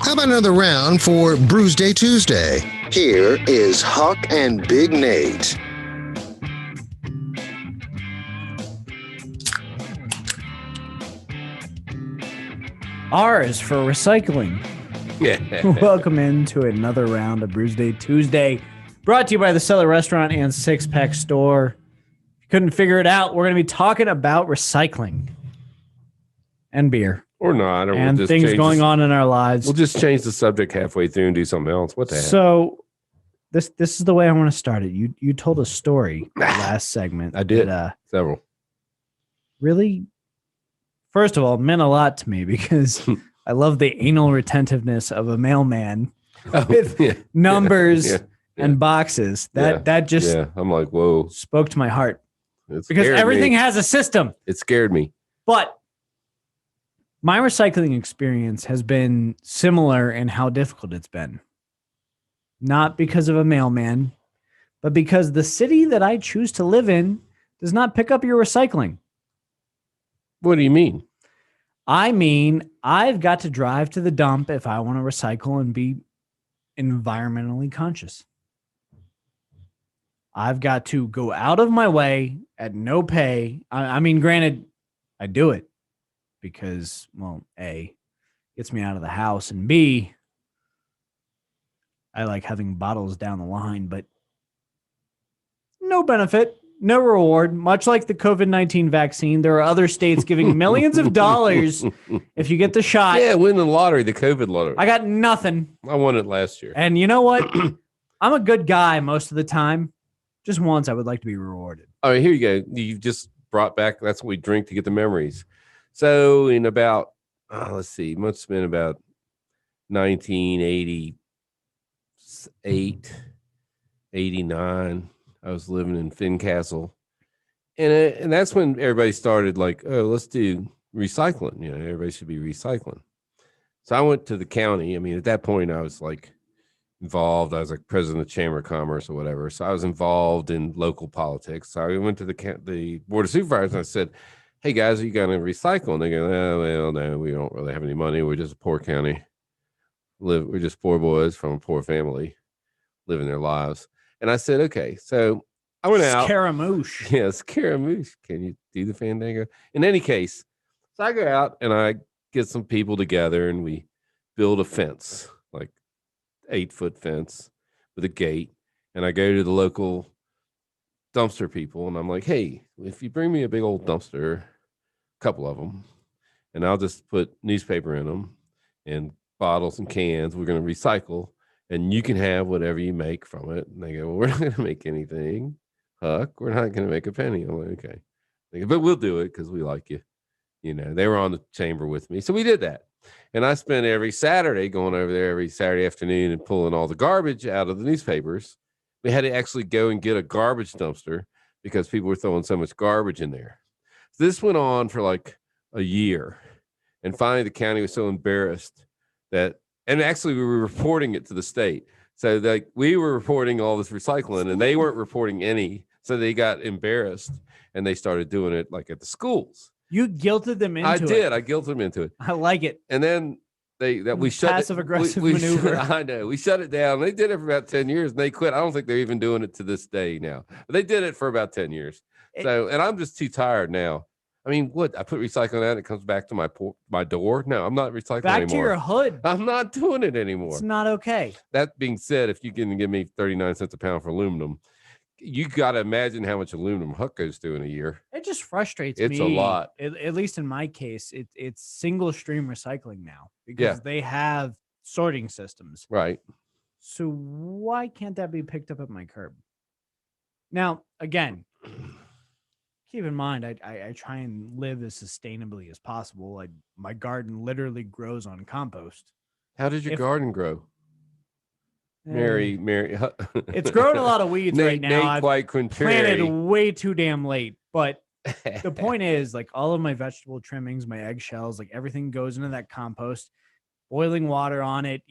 How about another round for Brewsday Tuesday? Here is Huck and Big Nate. R is for recycling. Welcome into another round of Brewsday Tuesday, brought to you by the Cellar Restaurant and Six Pack Store. If you couldn't figure it out, we're going to be talking about recycling and beer. Or not. Or and we'll just things going on in our lives. We'll just change the subject halfway through and do something else. What the heck? So this is the way I want to start it. You told a story last segment. I did. Several. Really, first of all, meant a lot to me because I love the anal retentiveness of a mailman with numbers and boxes. That just I'm like, whoa, spoke to my heart because everything has a system. It scared me. But my recycling experience has been similar in how difficult it's been. Not because of a mailman, but because the city that I choose to live in does not pick up your recycling. What do you mean? I mean, I've got to drive to the dump if I want to recycle and be environmentally conscious. I've got to go out of my way at no pay. I mean, granted, I do it because, well, A, gets me out of the house, and B, I like having bottles down the line, but no benefit. No reward, much like the COVID-19 vaccine. There are other states giving millions of dollars if you get the shot. Yeah, win the lottery, the COVID lottery. I got nothing. I won it last year. And you know what? I'm a good guy most of the time. Just once I would like to be rewarded. All right, here you go. You just brought back, that's what we drink to get the memories. So in about, let's see, must have been about 1988, 89. I was living in Fincastle, and that's when everybody started like, oh, let's do recycling. You know, everybody should be recycling. So I went to the county. I mean, at that point, I was like involved. I was like president of the Chamber of Commerce or whatever. So I was involved in local politics. So I went to the Board of Supervisors and I said, hey, guys, are you going to recycle? And they go, oh, well, no, we don't really have any money. We're just a poor county. We're just poor boys from a poor family living their lives. And I said, okay, so I went out. Scaramouche. Yeah, Scaramouche. Can you do the Fandango? In any case, so I go out and I get some people together and we build a fence, like 8-foot fence with a gate. And I go to the local dumpster people and I'm like, hey, if you bring me a big old dumpster, a couple of them, and I'll just put newspaper in them and bottles and cans, we're going to recycle. And you can have whatever you make from it. And they go, well, we're not going to make anything, Huck. We're not going to make a penny. I'm like, okay. They go, but we'll do it because we like you. You know, they were on the chamber with me. So we did that. And I spent every Saturday going over there every Saturday afternoon and pulling all the garbage out of the newspapers. We had to actually go and get a garbage dumpster because people were throwing so much garbage in there. So this went on for like a year. And finally, the county was so embarrassed that, and actually, we were reporting it to the state. So like we were reporting all this recycling and they weren't reporting any. So they got embarrassed and they started doing it like at the schools. You guilted them into it. I did. I guilted them into it. I like it. And then we shut passive aggressive maneuver. I know. We shut it down. They did it for about 10 years and they quit. I don't think they're even doing it to this day now. But they did it for about 10 years. And I'm just too tired now. I mean, what? I put recycling out, it comes back to my door. No, I'm not recycling back anymore. To your hood. I'm not doing it anymore. It's not okay. That being said, if you can give me 39 cents a pound for aluminum, you got to imagine how much aluminum Huck goes through in a year. It just frustrates me. It's a lot. At least in my case, it's single stream recycling now because they have sorting systems. Right. So why can't that be picked up at my curb? Now, again, keep in mind, I try and live as sustainably as possible. My garden literally grows on compost. How did your garden grow? Mary. It's growing a lot of weeds right now. I've planted way too damn late. But the point is, like, all of my vegetable trimmings, my eggshells, like everything goes into that compost. Boiling water on it.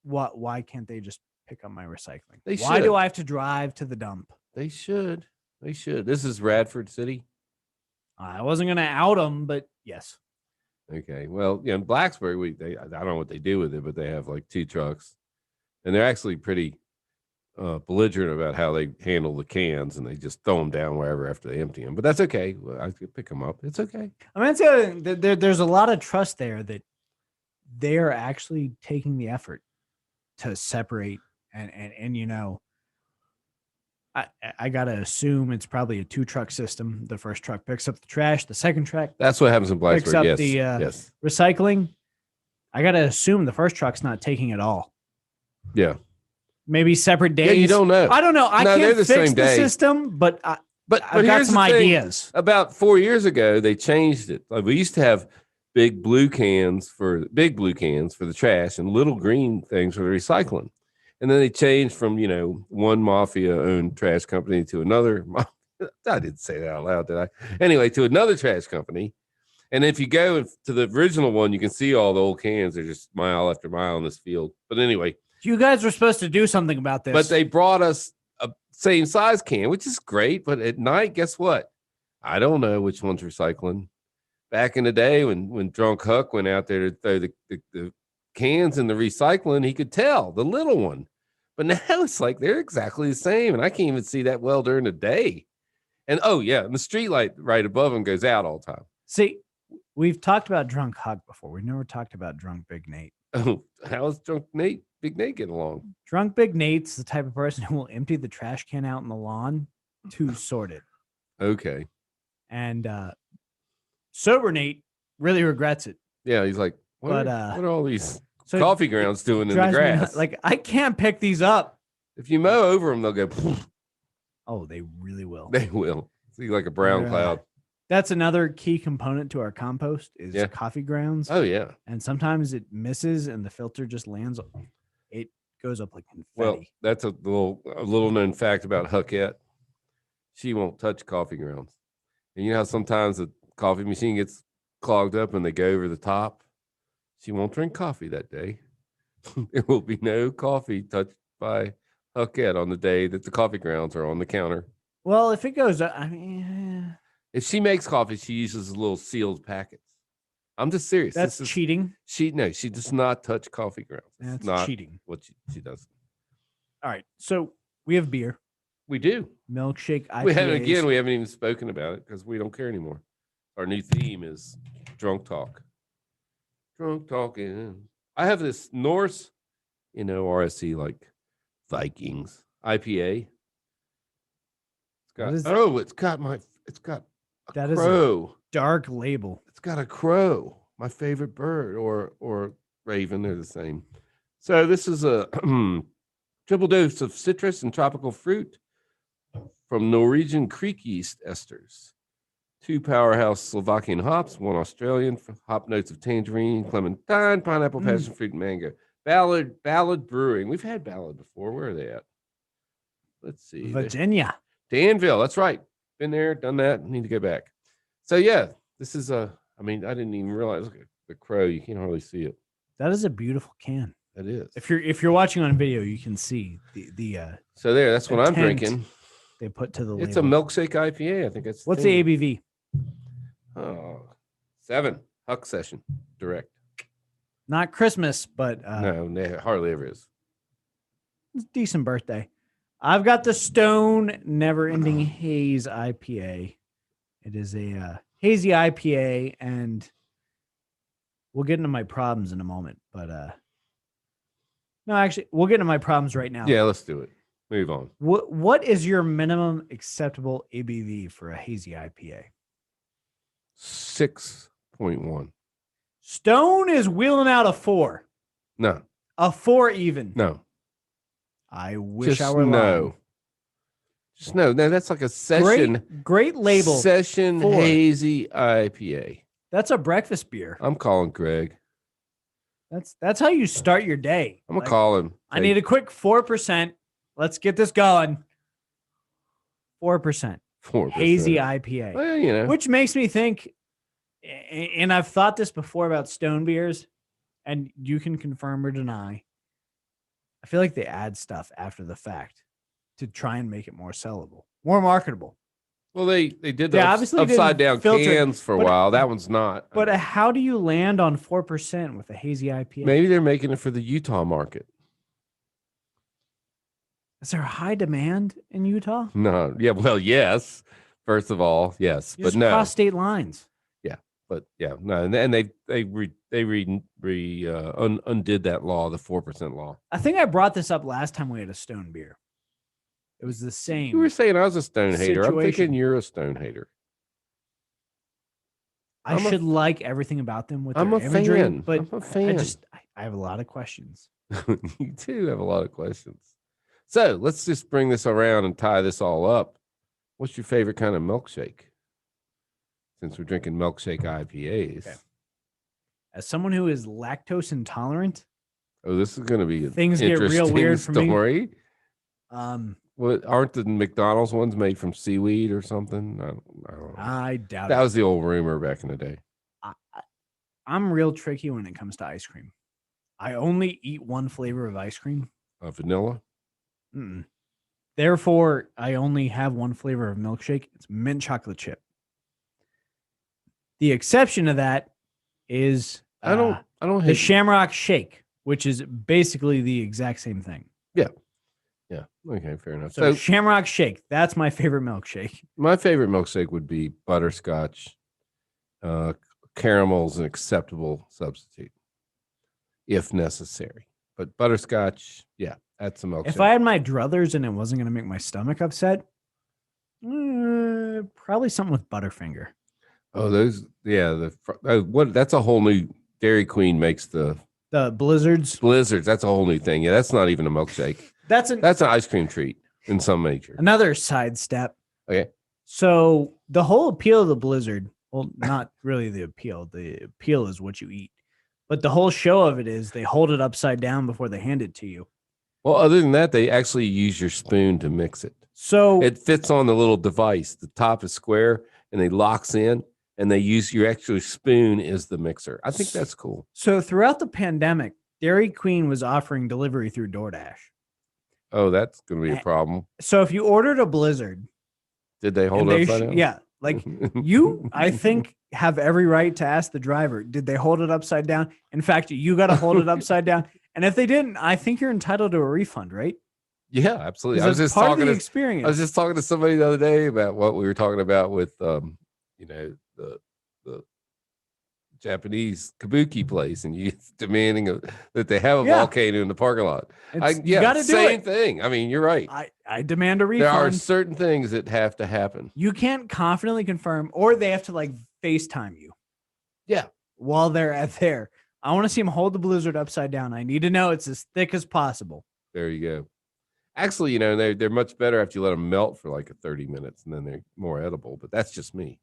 Why can't they just pick up my recycling? Why do I have to drive to the dump? They should. This is Radford City. I wasn't going to out them, but yes. Okay. Well, in Blacksburg, I don't know what they do with it, but they have like 2 trucks, and they're actually pretty belligerent about how they handle the cans, and they just throw them down wherever after they empty them. But that's okay. Well, I could pick them up. It's okay. I mean, there's a lot of trust there that they are actually taking the effort to separate and I gotta assume it's probably a 2-truck system. The first truck picks up the trash. The second truck That's what happens in Blacksburg. picks up Yes. the Yes. recycling. I gotta assume the first truck's not taking it all. Yeah. Maybe separate days. Yeah, you don't know. I don't know. I No, they're can't the fix same the day. system, but I've got here's some the thing. ideas. About 4 years ago, they changed it. Like, we used to have big blue cans for the trash and little green things for the recycling. And then they changed from, one mafia-owned trash company to another. I didn't say that out loud, did I? Anyway, to another trash company. And if you go to the original one, you can see all the old cans. They're just mile after mile in this field. But anyway. You guys were supposed to do something about this. But they brought us a same size can, which is great. But at night, guess what? I don't know which one's recycling. Back in the day when Drunk Huck went out there to throw the cans in the recycling, he could tell the little one. But now it's like they're exactly the same, and I can't even see that well during the day. And and the street light right above them goes out all the time. See, we've talked about Drunk Huck before. We've never talked about Drunk Big Nate. Oh, how's Drunk Big Nate getting along? Drunk Big Nate's the type of person who will empty the trash can out in the lawn to sort it. Okay. And Sober Nate really regrets it. Yeah, he's like, what are all these coffee grounds doing in the grass? Like, I can't pick these up. If you mow over them, they'll go. Oh, they really will. They will. See, like a brown cloud. That's another key component to our compost is coffee grounds. Oh, yeah. And sometimes it misses and the filter just lands. It goes up like confetti. Well, that's a little known fact about Huckette. She won't touch coffee grounds. And you know how sometimes the coffee machine gets clogged up and they go over the top? She won't drink coffee that day. There will be no coffee touched by Huckette on the day that the coffee grounds are on the counter. Well, if it goes, if she makes coffee, she uses little sealed packets. I'm just serious. That's cheating. She does not touch coffee grounds. That's not cheating. What she does. All right. So we have beer. We do. Milkshake IPAs. We haven't even spoken about it because we don't care anymore. Our new theme is drunk talk. Drunk talking. I have this Norse, RSC like Vikings IPA. It's got a crow. Dark label. It's got a crow, my favorite bird, or raven. They're the same. So this is a triple dose of citrus and tropical fruit from Norwegian creek yeast esters. 2 powerhouse Slovakian hops, 1 Australian hop notes of tangerine, clementine, pineapple, passion fruit, and mango. Ballad Brewing. We've had Ballad before. Where are they at? Let's see. Virginia. Danville. That's right. Been there, done that. Need to go back. So yeah, this is I didn't even realize. Look at the crow. You can't hardly see it. That is a beautiful can. That is. If you're watching on video, you can see the So there, that's what I'm drinking. They put to the It's label. a Milkshake IPA. I think that's What's the ABV? 7. Huck session direct. Not Christmas, but No, hardly ever is. It's a decent birthday. I've got the Stone Never Ending Haze IPA. It is a hazy IPA, and we'll get into my problems in a moment. But no, actually, we'll get into my problems right now. Yeah, let's do it. Move on. What is your minimum acceptable ABV for a hazy IPA? 6.1. Stone is wheeling out a 4. No. A 4 even. No. I wish I were lying. Just no. No, that's like a session. Great label. Session 4. Hazy IPA. That's a breakfast beer. I'm calling Greg. That's how you start your day. I'm gonna call him. I need a quick 4%. Let's get this going. 4%. 4%. Hazy IPA. Well, Which makes me think, and I've thought this before about Stone beers, and you can confirm or deny. I feel like they add stuff after the fact to try and make it more sellable, more marketable. Well, they did They the obviously upside didn't down filter- cans for a but- while. That one's not. But how do you land on 4% with a hazy IPA? Maybe they're making it for the Utah market. Is there a high demand in Utah? No, yeah, well, yes. First of all, yes, You but just no, cross state lines. but yeah, no, and they undid that law, the 4% law. I think I brought this up last time we had a Stone beer. It was the same. You were saying I was a Stone hater. I'm situation. thinking you're a Stone hater. I should like everything about them with their I'm a imagery, fan. but I'm a fan. I have a lot of questions. You too have a lot of questions. So let's just bring this around and tie this all up. What's your favorite kind of milkshake? Since we're drinking Milkshake IPAs. Okay. As someone who is lactose intolerant, Oh, this is going to be things get real weird for me. Well, Aren't the McDonald's ones made from seaweed or something? I don't know. I doubt That it. was the old rumor back in the day. I'm real tricky when it comes to ice cream. I only eat one flavor of ice cream. Vanilla? Mm-mm. Therefore, I only have one flavor of milkshake. It's mint chocolate chip. The exception to that is I don't the hate Shamrock Shake, which is basically the exact same thing. Yeah. Okay, fair enough. So Shamrock Shake, that's my favorite milkshake. My favorite milkshake would be butterscotch. Caramel is an acceptable substitute if necessary. But butterscotch, yeah, that's a milkshake. If I had my druthers and it wasn't going to make my stomach upset, probably something with Butterfinger. Oh, those, yeah. That's a whole new. Dairy Queen makes the Blizzards. That's a whole new thing. Yeah, that's not even a milkshake. That's an ice cream treat in some major. Another sidestep. Okay. So the whole appeal of the Blizzard, well, not really the appeal. The appeal is what you eat. But the whole show of it is they hold it upside down before they hand it to you. Well, other than that, they actually use your spoon to mix it. So it fits on the little device. The top is square and it locks in, and they use your actual spoon as the mixer. I think that's cool. So throughout the pandemic, Dairy Queen was offering delivery through DoorDash. Oh, that's going to be a problem. So if you ordered a Blizzard, did they hold it upside down? Yeah. Like you, I think, have every right to ask the driver, did they hold it upside down? In fact, you got to hold it upside down. And if they didn't, I think you're entitled to a refund, right? Yeah, absolutely. I was just talking to experience. I was just talking to somebody the other day about what we were talking about with, the Japanese kabuki place, and you demanding that they have a volcano in the parking lot. You got to do same thing. I mean, you're right. I demand a refund. There are certain things that have to happen. You can't confidently confirm, or they have to like FaceTime you. Yeah. While they're at there, I want to see them hold the Blizzard upside down. I need to know it's as thick as possible. There you go. Actually, they're much better after you let them melt for like 30 minutes, and then they're more edible. But that's just me.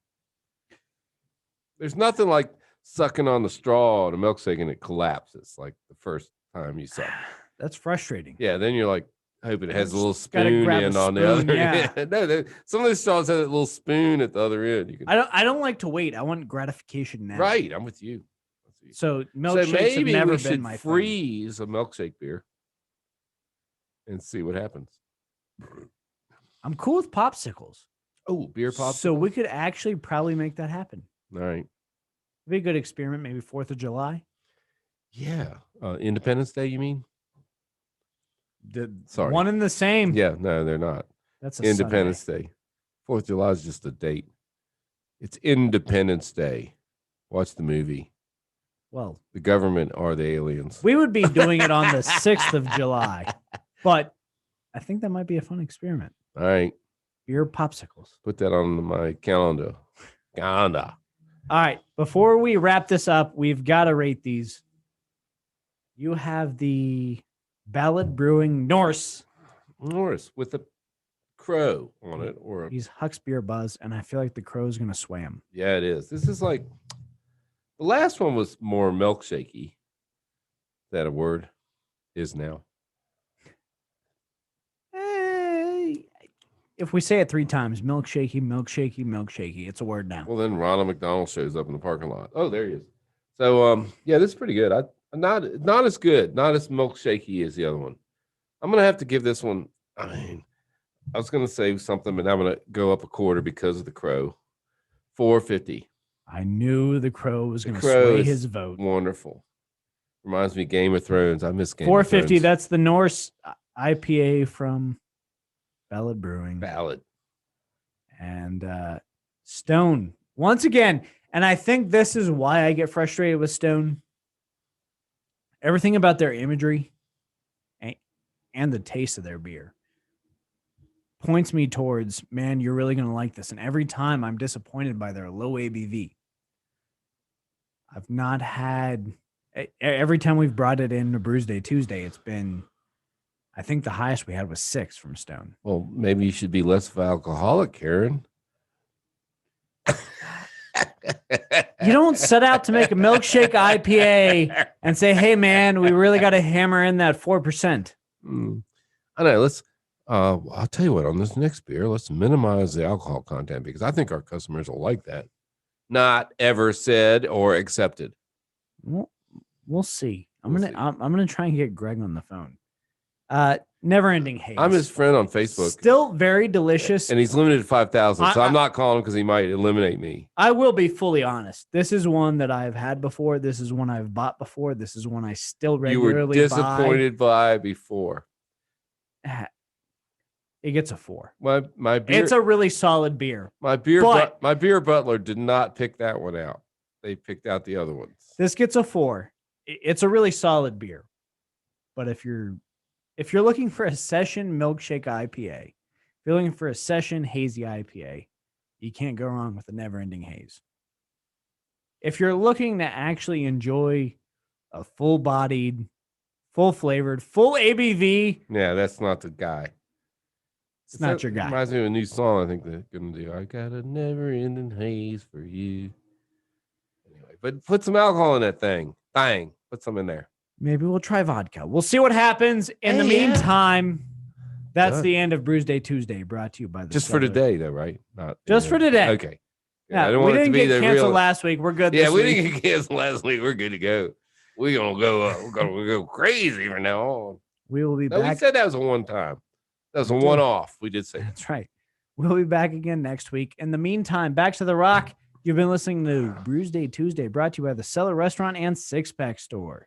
There's nothing like sucking on the straw in a milkshake and it collapses like the first time you suck. That's frustrating. Yeah, then you're like hoping it has a little spoon in on the other end. No, some of those straws have a little spoon at the other end. I don't like to wait. I want gratification now. Right, I'm with you. So milkshakes have never been my thing. Freeze a milkshake beer and see what happens. I'm cool with popsicles. Oh, beer popsicles. So we could actually probably make that happen. All right. It'd be a good experiment, maybe 4th of July. Yeah. Independence Day, you mean? Sorry. One and the same. Yeah, no, they're not. That's Independence Day. 4th of July is just a date. It's Independence Day. Watch the movie. Well, the government are the aliens. We would be doing it on the 6th of July, but I think that might be a fun experiment. All right. Beer popsicles. Put that on my calendar. All right. Before we wrap this up, we've got to rate these. You have the Ballad Brewing Norse with a crow on it, or he's Huck's Beer Buzz, and I feel like the crow's gonna swam. Yeah, it is. This is like the last one was more milkshakey. Is that a word? Is now. If we say it 3 times, milkshakey, milkshakey, milkshakey, it's a word now. Well, then Ronald McDonald shows up in the parking lot. Oh, there he is. So, yeah, this is pretty good. Not as good, not as milkshakey as the other one. I'm gonna have to give this one. I mean, I was going to say something, but I'm going to go up a quarter because of the crow. $4.50. I knew the crow was going to sway is his vote. Wonderful. Reminds me of Game of Thrones. I miss Game of $4.50. Thrones. That's the Norse IPA from Ballad Brewing. Ballad. And Stone once again. And I think this is why I get frustrated with Stone. Everything about their imagery and the taste of their beer points me towards, man, you're really going to like this. And every time I'm disappointed by their low ABV. I've not had, every time we've brought it in to Brewsday Tuesday, it's been, I think the highest we had was 6 from Stone. Well, maybe you should be less of an alcoholic, Karen. You don't set out to make a milkshake IPA and say, hey, man, we really got to hammer in that 4%. I know. Let's, I'll tell you what, on this next beer, let's minimize the alcohol content because I think our customers will like that. Not ever said or accepted. We'll see. I'm gonna try and get Greg on the phone. Never Ending Haze. I'm his friend on Facebook. Still very delicious. And he's limited to 5,000. So I'm not calling him because he might eliminate me. I will be fully honest. This is one that I've had before. This is one I've bought before. This is one I still regularly buy. You were disappointed by before. It gets a 4. My beer, it's a really solid beer. My beer butler did not pick that one out. They picked out the other ones. This gets a 4. It's a really solid beer. But if you're looking for a session milkshake IPA, if you're looking for a session hazy IPA, you can't go wrong with the Never Ending Haze. If you're looking to actually enjoy a full-bodied, full-flavored, full ABV, yeah, that's not the guy. It's not your guy. Reminds me of a new song I think they're going to do. I got a never-ending haze for you. Anyway, but put some alcohol in that thing. Put some in there. Maybe we'll try vodka. We'll see what happens. In the meantime, that's the end of Brewsday Tuesday, brought to you by the Just for today, though, right? Not just for today. Okay. Yeah, I don't want it to be canceled last week. We're good. Yeah, we didn't get canceled last week. We're good to go. We're gonna go. We're gonna go crazy from now on. We will be back. We said that was a one-time. That was a one-off. We did say that's right. We'll be back again next week. In the meantime, back to the rock. You've been listening to Brewsday Tuesday, brought to you by the Cellar Restaurant and Six Pack Store.